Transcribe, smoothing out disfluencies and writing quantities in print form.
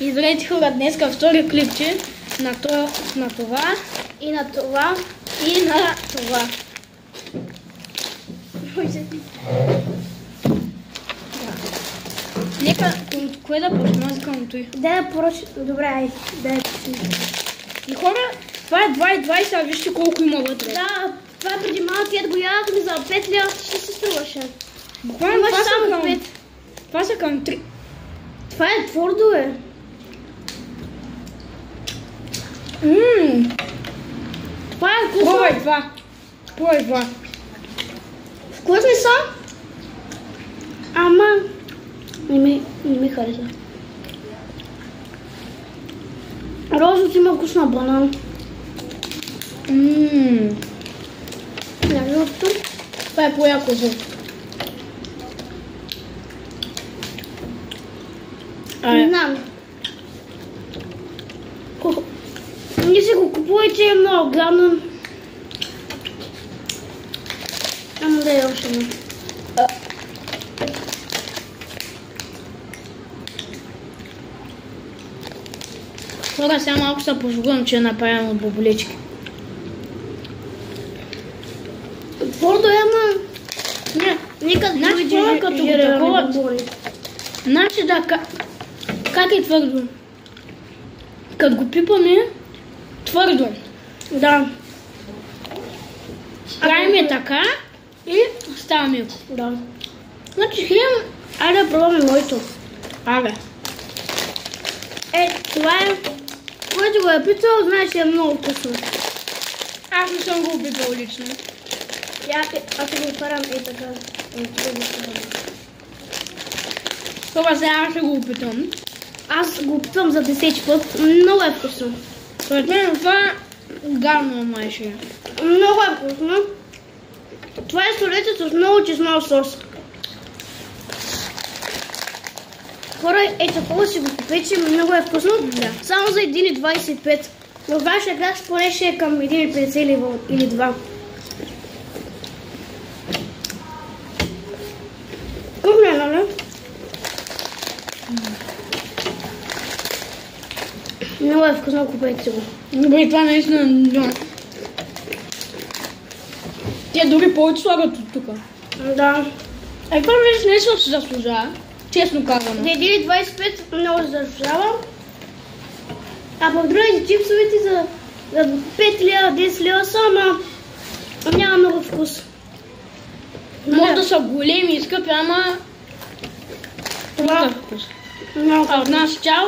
И здравейте хора, днеска втори клипче на това и на това и на това. Нека, кое да почнем? Аз искам той. Да поръча. Добре, айде. Да почнем. И хора, това е 2,20, а вижте колко има вътре. Да, това е преди малко го ядохме за 5 лева, ще се струваше. Буквално това са към 3. Това е твърдо, е. Това е вкусно. Пробвай това. Вкусни са? Ама не ми хареса. Розовото има вкус на банан. Жълтото. Това е по-яко жълто. Не знам. Не си го купувайте, е много гадно. Ама да е още не. Хора, сега малко се пожелувам, че е направено от боболечки. Твърдо е, ама... Нека да види като го такова. Значи да, как е твърдо? Като го пипаме, твърдо. Да. Правим така и става милко. Да. Значи хем... Айде да пробваме моето. Ага. Това е... Който го е питал, знаеш, е много вкусно. Аз не съм го опитал лично. Аз го отварям и така. Това сега ще го опитам. Аз го опитвам за 10 път. Много е вкусно. Според мен това гадно майше. Много е вкусно. Това е солето с много чеснок сос. Хора, такова си го купете, много е вкусно. Да. Само за 1,25. Но вашия град поне ще е към 1,50 или 2. Вкусно е, нали? Много е вкусно, купете си го. Добре, това наистина... Те дори повече слагат от тук. Да. Това вече не се заслужава. Честно казвам. За 1,25 много се заслужава. А пък другите чипсовете за 5 лева, 10 лева са, ама няма много вкус. Може да са големи и скъпи, ама... Това вкус. много А от нас чао!